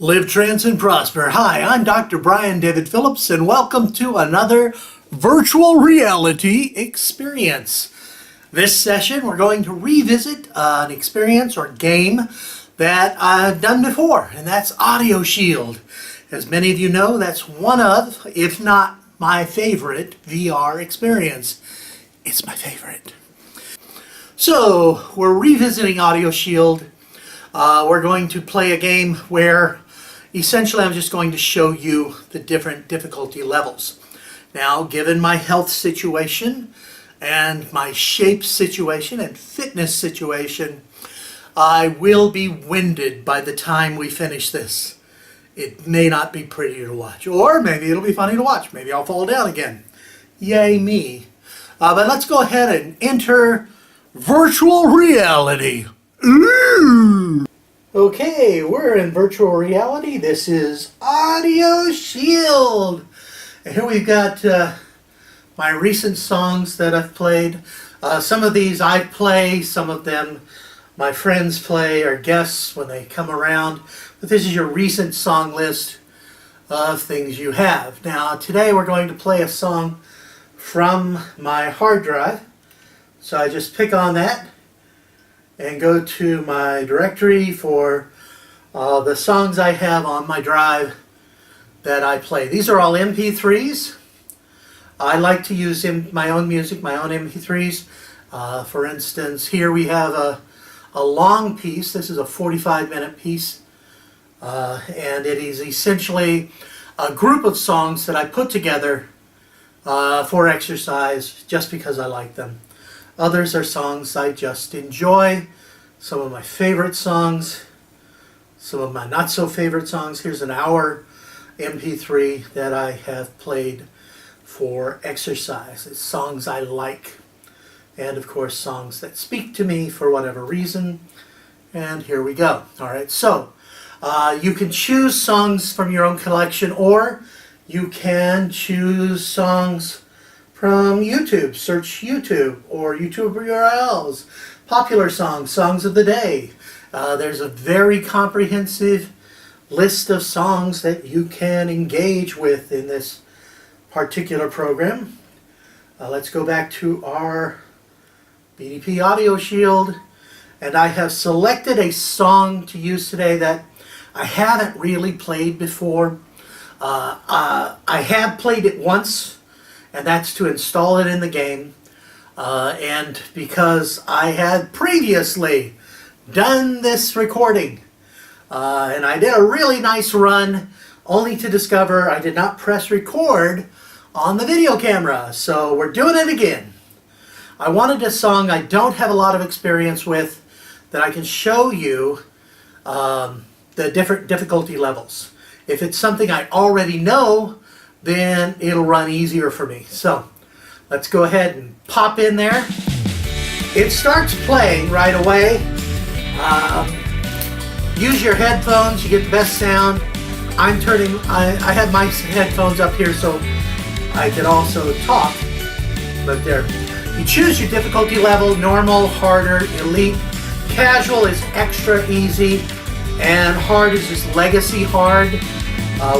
Live, trans, and prosper. Hi, I'm Dr. Brian David Phillips, and welcome to another virtual reality experience. This session, we're going to revisit an experience or game that I've done before, and that's Audioshield. As many of you know, that's one of, if not my favorite, VR experience. It's my favorite. So, we're revisiting Audioshield. We're going to play a game where essentially I'm just going to show you the different difficulty levels. Now, given my health situation and my shape situation and fitness situation, I will be winded by the time we finish this. It may not be pretty to watch, or maybe it'll be funny to watch. Maybe I'll fall down again. Yay me. But let's go ahead and enter virtual reality. Ooh. Okay, we're in virtual reality. This is Audioshield. And here we've got my recent songs that I've played. Some of these I play, some of them my friends play or guests when they come around. But this is your recent song list of things you have. Now, today we're going to play a song from my hard drive. So I just pick on that and go to my directory for the songs I have on my drive that I play. These are all MP3s. I like to use my own music, my own MP3s. For instance, here we have a long piece. This is a 45-minute piece. And it is essentially a group of songs that I put together for exercise just because I like them. Others are songs I just enjoy. Some of my favorite songs, some of my not so favorite songs. Here's an hour MP3 that I have played for exercise. It's songs I like. And of course songs that speak to me for whatever reason. And here we go. Alright, so you can choose songs from your own collection, or you can choose songs from YouTube. Search YouTube or YouTube URLs. Popular songs, songs of the day. There's a very comprehensive list of songs that you can engage with in this particular program. Let's go back to our BDP Audioshield. And I have selected a song to use today that I haven't really played before. I have played it once, and that's to install it in the game. And because I had previously done this recording, and I did a really nice run, only to discover I did not press record on the video camera. So we're doing it again. I wanted a song I don't have a lot of experience with that I can show you the different difficulty levels. If it's something I already know, then it'll run easier for me. So let's go ahead and pop in there. It starts playing right away. Use your headphones, you get the best sound. I have my headphones up here so I can also talk. But there, you choose your difficulty level: normal, harder, elite. Casual is extra easy, and hard is just legacy hard,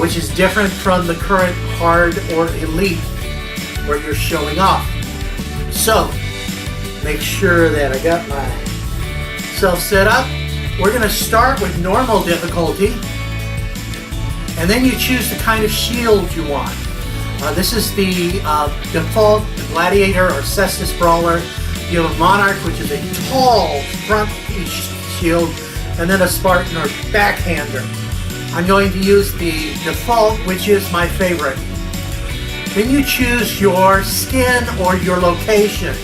which is different from the current hard or elite where you're showing off. So make sure that I got myself set up. We're going to start with normal difficulty, and then you choose the kind of shield you want. This is the default Gladiator or Cestus Brawler. You have a Monarch, which is a tall front piece shield, and then a Spartan or backhander. I'm going to use the default, which is my favorite. Then you choose your skin or your location.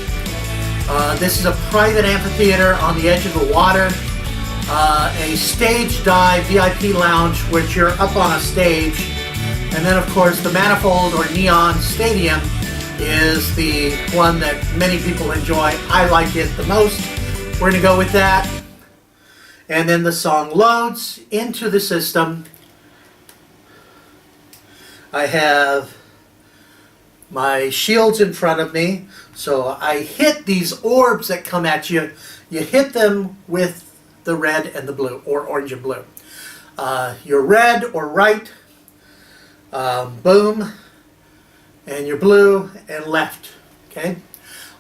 This is a private amphitheater on the edge of the water, a stage dive VIP lounge, which you're up on a stage, and then of course the Manifold or Neon Stadium is the one that many people enjoy. I like it the most. We're going to go with that. And then the song loads into the system. I have my shields in front of me. So I hit these orbs that come at you. You hit them with the red and the blue, or orange and blue. Your red or right, boom, and your blue and left. Okay.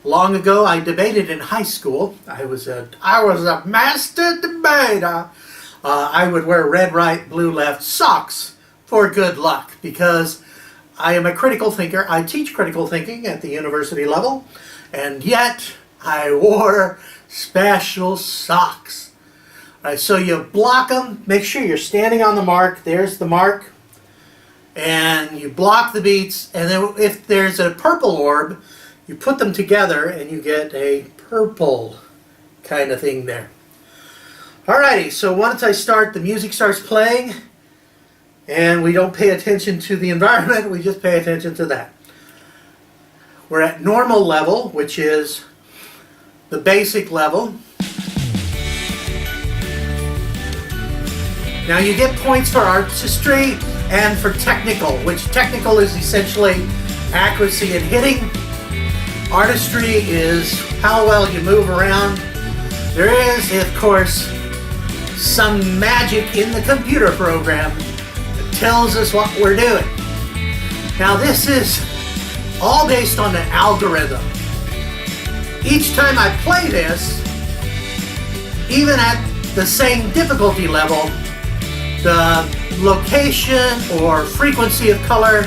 Long ago, I debated in high school. I was a master debater. I would wear red right, blue left socks for good luck because I am a critical thinker. I teach critical thinking at the university level, and yet I wore special socks. All right, so you block them. Make sure you're standing on the mark. There's the mark. And you block the beats, and then if there's a purple orb, you put them together and you get a purple kind of thing there. Alrighty, so once I start, the music starts playing, and we don't pay attention to the environment, we just pay attention to that. We're at normal level, which is the basic level. Now you get points for artistry and for technical, which technical is essentially accuracy and hitting. Artistry is how well you move around. There is, of course, some magic in the computer program that tells us what we're doing. Now this is all based on an algorithm. Each time I play this, even at the same difficulty level, the location or frequency of color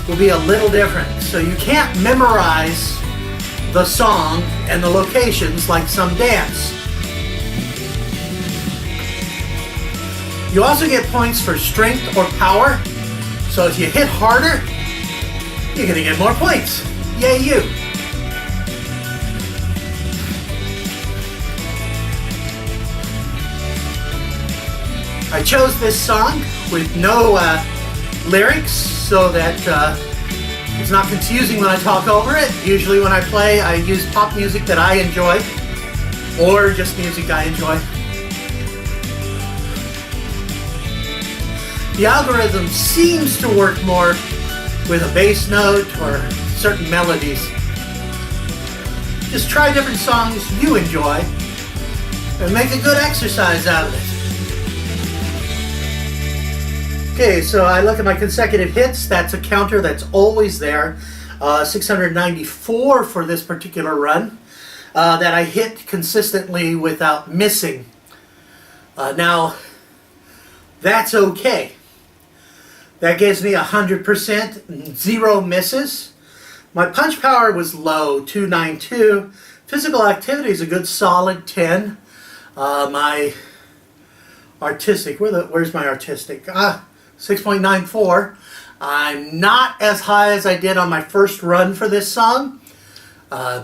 will be a little different. So you can't memorize the song and the locations like some dance. You also get points for strength or power. So if you hit harder, you're gonna get more points. Yay you! I chose this song with no lyrics so that it's not confusing when I talk over it. Usually when I play, I use pop music that I enjoy or just music I enjoy. The algorithm seems to work more with a bass note or certain melodies. Just try different songs you enjoy and make a good exercise out of it. Okay, so I look at my consecutive hits. That's a counter that's always there. 694 for this particular run that I hit consistently without missing. Now, that's okay. That gives me 100%, 0 misses. My punch power was low, 292. Physical activity is a good solid 10. My artistic, where's my artistic? 6.94. I'm not as high as I did on my first run for this song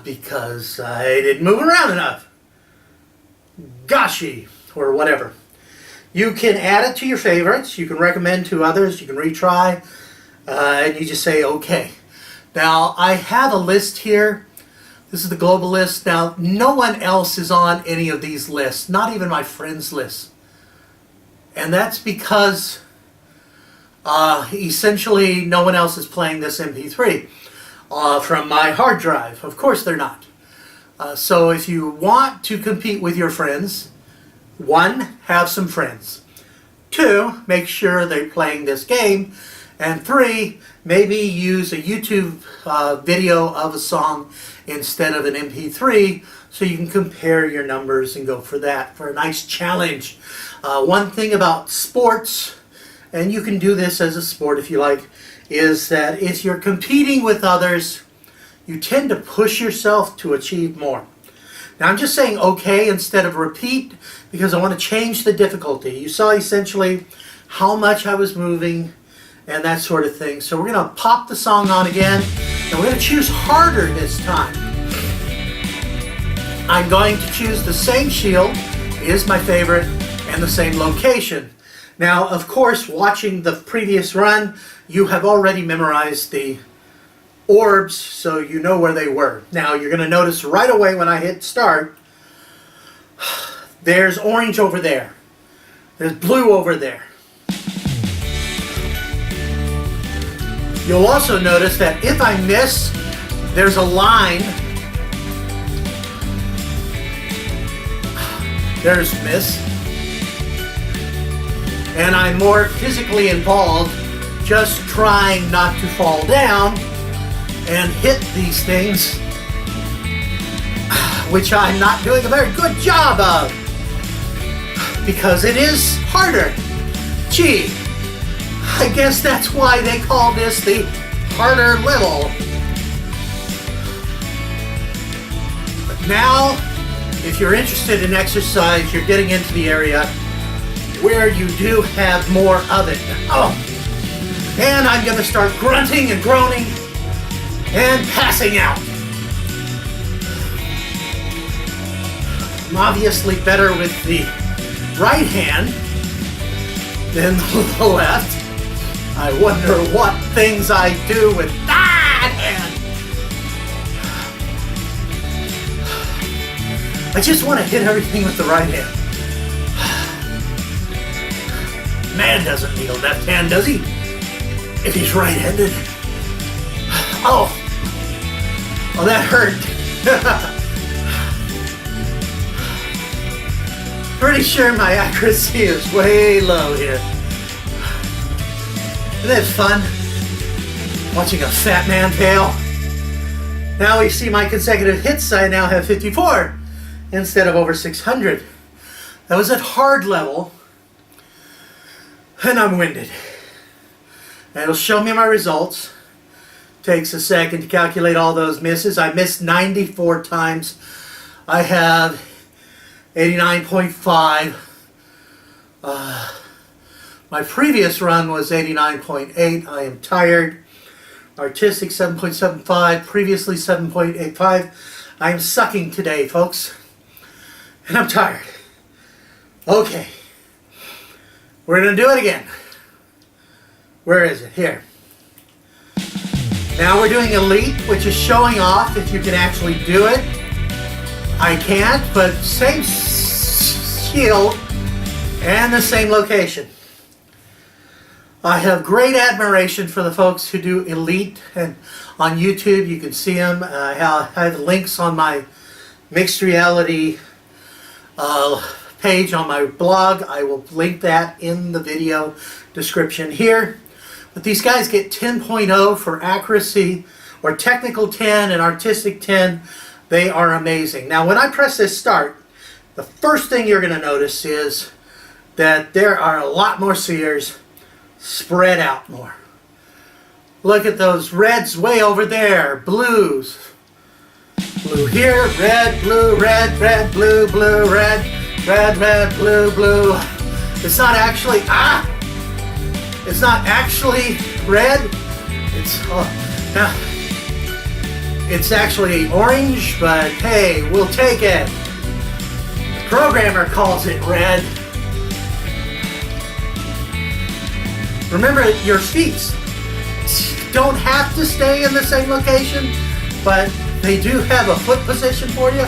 because I didn't move around enough. Goshy, or whatever. You can add it to your favorites. You can recommend to others. You can retry. And you just say, okay. Now, I have a list here. This is the global list. Now, no one else is on any of these lists, not even my friends' list. And that's because essentially no one else is playing this MP3 from my hard drive. Of course they're not. So if you want to compete with your friends, 1, have some friends. 2, make sure they're playing this game. And 3, maybe use a YouTube video of a song instead of an MP3 so you can compare your numbers and go for that, for a nice challenge. One thing about sports, and you can do this as a sport if you like, is that if you're competing with others, you tend to push yourself to achieve more. Now I'm just saying okay instead of repeat because I want to change the difficulty. You saw essentially how much I was moving and that sort of thing. So we're going to pop the song on again and we're going to choose harder this time. I'm going to choose the same shield, is my favorite, and the same location. Now, of course, watching the previous run, you have already memorized the orbs, so you know where they were. Now, you're going to notice right away when I hit start, there's orange over there. There's blue over there. You'll also notice that if I miss, there's a line. There's miss. and I'm more physically involved, just trying not to fall down and hit these things, which I'm not doing a very good job of, because it is harder. Gee, I guess that's why they call this the harder level. But now, if you're interested in exercise, you're getting into the area where you do have more of it. Oh, and I'm going to start grunting and groaning and passing out. I'm obviously better with the right hand than the left. I wonder what things I do with that hand. I just want to hit everything with the right hand. Man doesn't need a left hand, does he? If he's right-handed. Oh, that hurt. Pretty sure my accuracy is way low here. Isn't it fun? Watching a fat man fail. Now we see my consecutive hits. I now have 54 instead of over 600. That was at hard level. And I'm winded. And it'll show me my results. Takes a second to calculate all those misses. I missed 94 times. I have 89.5. My previous run was 89.8. I am tired. Artistic 7.75. Previously 7.85. I am sucking today, folks. And I'm tired. Okay. We're going to do it again. Where is it? Here. Now we're doing Elite, which is showing off if you can actually do it. I can't, but same shield and the same location. I have great admiration for the folks who do Elite, and on YouTube you can see them. I have links on my mixed reality page on my blog. I will link that in the video description here. But these guys get 10.0 for accuracy, or technical 10 and artistic 10. They are amazing. Now when I press this start, the first thing you're going to notice is that there are a lot more seers spread out more. Look at those reds way over there, blues. Blue here, red, blue, red, red, blue, blue, red, red, red, blue, blue. It's not actually, it's not actually red. It's actually orange, but hey, we'll take it. The programmer calls it red. Remember, your feet don't have to stay in the same location, but they do have a foot position for you.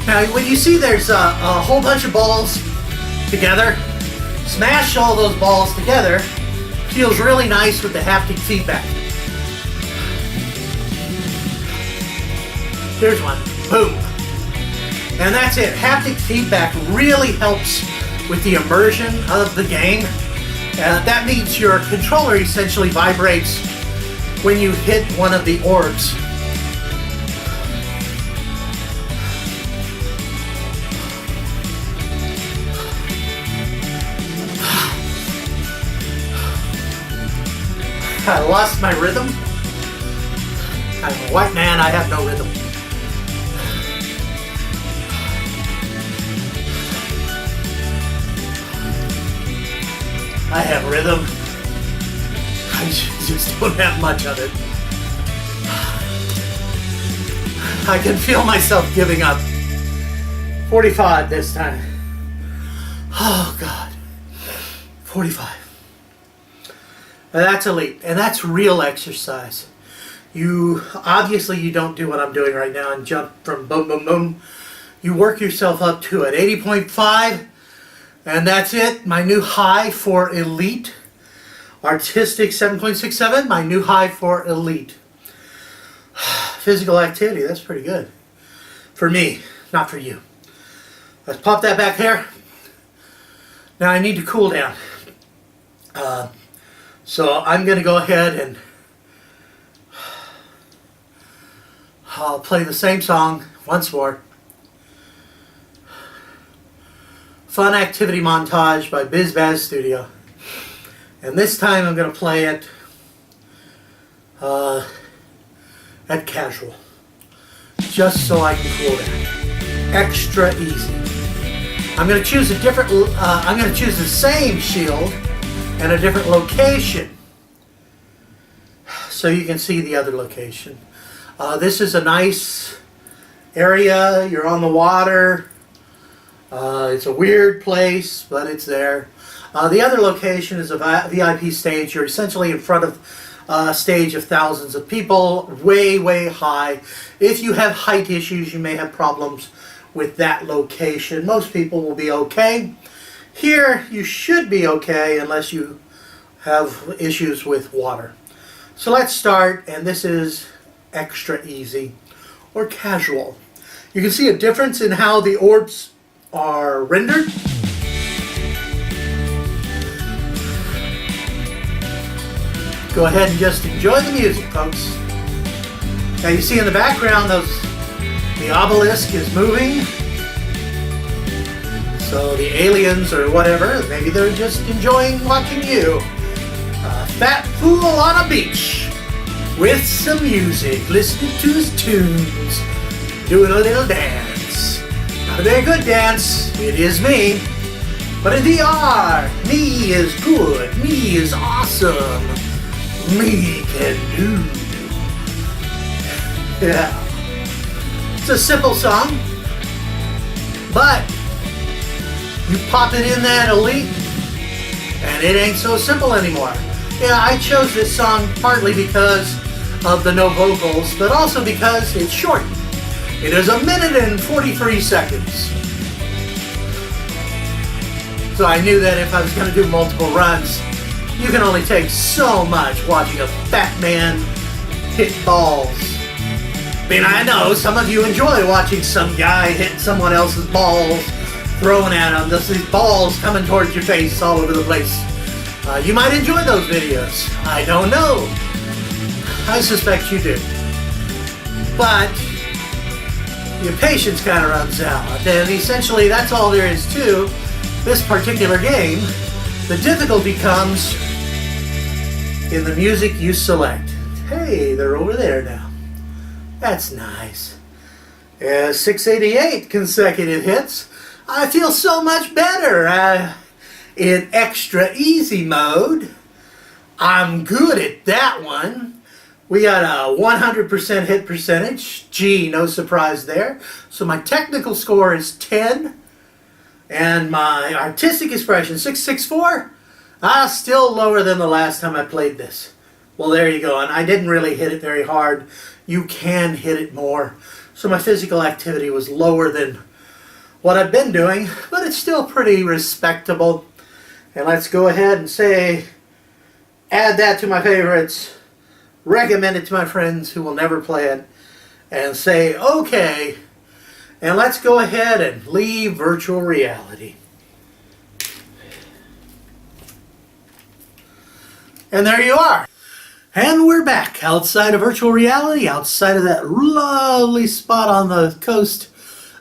Now, when you see there's a whole bunch of balls together, smash all those balls together. Feels really nice with the haptic feedback. Here's one. Boom. And that's it. Haptic feedback really helps with the immersion of the game. That means your controller essentially vibrates when you hit one of the orbs. I lost my rhythm. I'm a white man, I have no rhythm. I have rhythm. I just don't have much of it. I can feel myself giving up. 45 this time. Oh God. 45. And that's elite, and that's real exercise. You don't do what I'm doing right now and jump from boom, boom, boom. You work yourself up to it. 80.5, and that's it. My new high for elite. Artistic 7.67, my new high for elite. Physical activity, that's pretty good. For me, not for you. Let's pop that back there. Now I need to cool down. So I'm going to go ahead and I'll play the same song once more. Fun Activity Montage by BizBaz Studio. And this time I'm going to play it at casual. Just so I can cool down. Extra easy. I'm going to choose a different, I'm going to choose the same shield and a different location so you can see the other location. This is a nice area. You're on the water. It's a weird place, but it's there. The other location is a VIP stage. You're essentially in front of a stage of thousands of people, way, way high. If you have height issues, you may have problems with that location. Most people will be okay. Here, you should be okay unless you have issues with water. So let's start, and this is extra easy or casual. You can see a difference in how the orbs are rendered. Go ahead and just enjoy the music, folks. Now you see in the background the obelisk is moving. So the aliens or whatever, maybe they're just enjoying watching you. A fat fool on a beach with some music, listening to his tunes, doing a little dance. Not a very good dance, it is me. But in VR, me is good, me is awesome, me can do. Yeah. It's a simple song, but you pop it in that elite, and it ain't so simple anymore. Yeah, I chose this song partly because of the no vocals, but also because it's short. It is 1 minute and 43 seconds. So I knew that if I was going to do multiple runs, you can only take so much watching a fat man hit balls. I mean, I know some of you enjoy watching some guy hit someone else's balls, throwing at them. These balls coming towards your face all over the place. You might enjoy those videos. I don't know. I suspect you do. But your patience kind of runs out. And essentially that's all there is to this particular game. The difficulty comes in the music you select. Hey, they're over there now. That's nice. 688 consecutive hits. I feel so much better. In extra easy mode, I'm good at that one. We got a 100% hit percentage. Gee, no surprise there. So my technical score is 10. And my artistic expression, 664. Still lower than the last time I played this. Well, there you go. And I didn't really hit it very hard. You can hit it more. So my physical activity was lower than what I've been doing, but it's still pretty respectable. And let's go ahead and say, add that to my favorites, recommend it to my friends who will never play it, and say, okay, and let's go ahead and leave virtual reality. And there you are. And we're back outside of virtual reality, outside of that lovely spot on the coast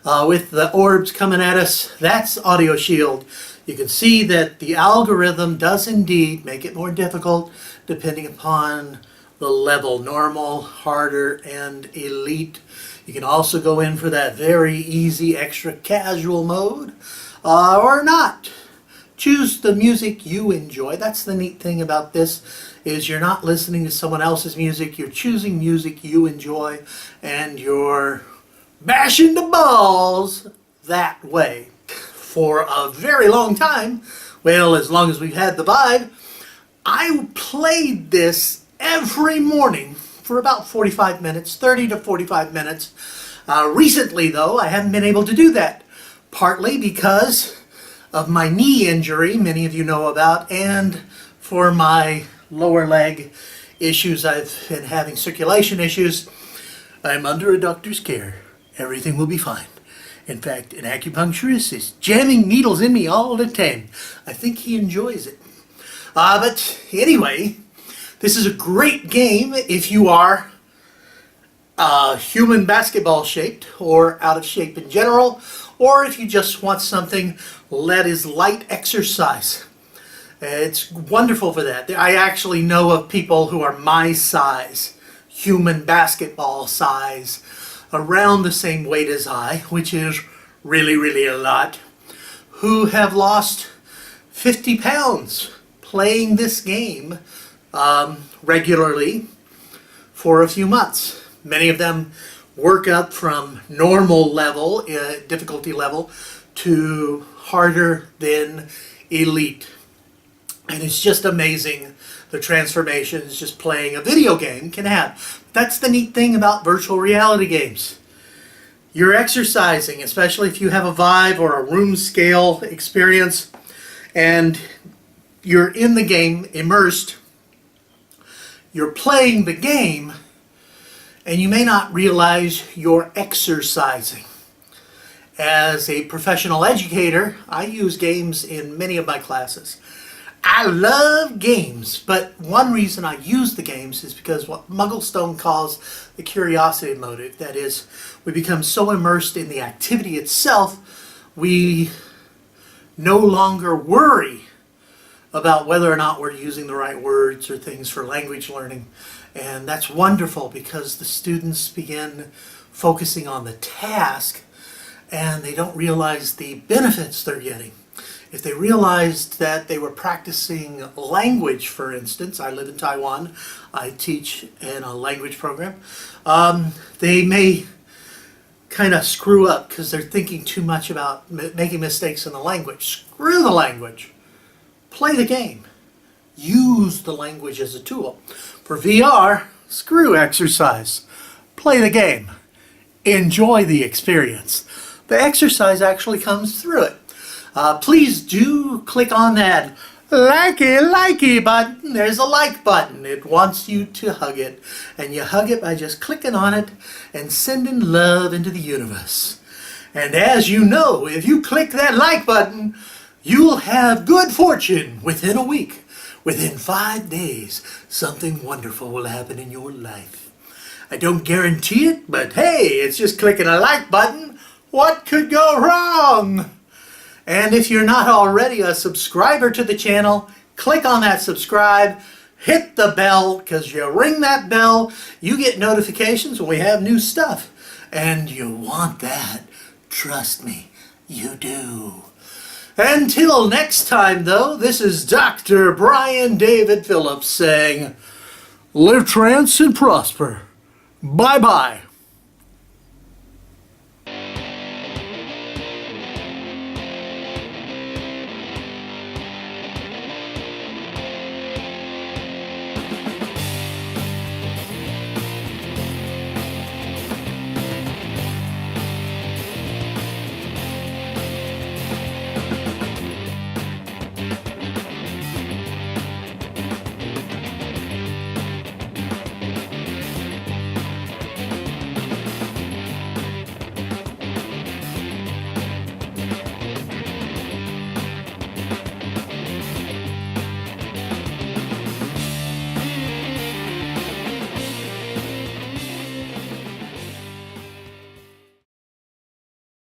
with the orbs coming at us. That's Audioshield. You can see that the algorithm does indeed make it more difficult depending upon the level, normal, harder, and elite. You can also go in for that very easy extra casual mode or not. Choose the music you enjoy. That's the neat thing about this, is you're not listening to someone else's music. You're choosing music you enjoy, and you're bashing the balls that way. For a very long time, well, as long as we've had the Vive, I played this every morning for about 45 minutes, 30 to 45 minutes. Recently, though, I haven't been able to do that, partly because of my knee injury, many of you know about, and for my lower leg issues. I've been having circulation issues. I'm under a doctor's care. Everything will be fine. In fact, an acupuncturist is jamming needles in me all the time. I think he enjoys it. But anyway, this is a great game if you are human basketball shaped or out of shape in general, or if you just want something that is light exercise. It's wonderful for that. I actually know of people who are my size, human basketball size, around the same weight as I, which is really, really a lot, who have lost 50 pounds playing this game regularly for a few months. Many of them work up from normal level, difficulty level, to harder than elite. And it's just amazing the transformations just playing a video game can have. That's the neat thing about virtual reality games. You're exercising, especially if you have a Vive or a room scale experience, and you're in the game, immersed. You're playing the game, and you may not realize you're exercising. As a professional educator, I use games in many of my classes. I love games, but one reason I use the games is because what Mugglestone calls the curiosity motive. That is, we become so immersed in the activity itself, we no longer worry about whether or not we're using the right words or things for language learning. And that's wonderful because the students begin focusing on the task and they don't realize the benefits they're getting. If they realized that they were practicing language, for instance, I live in Taiwan, I teach in a language program, they may kind of screw up because they're thinking too much about making mistakes in the language. Screw the language. Play the game. Use the language as a tool. For VR, screw exercise. Play the game. Enjoy the experience. The exercise actually comes through it. Please do click on that likey button. There's a like button. It wants you to hug it. And you hug it by just clicking on it and sending love into the universe. And as you know, if you click that like button, you'll have good fortune within a week. Within 5 days, something wonderful will happen in your life. I don't guarantee it, but hey, it's just clicking a like button. What could go wrong? And if you're not already a subscriber to the channel, click on that subscribe, hit the bell, because you ring that bell, you get notifications when we have new stuff. And you want that. Trust me, you do. Until next time, though, this is Dr. Brian David Phillips saying, live trance and prosper. Bye-bye.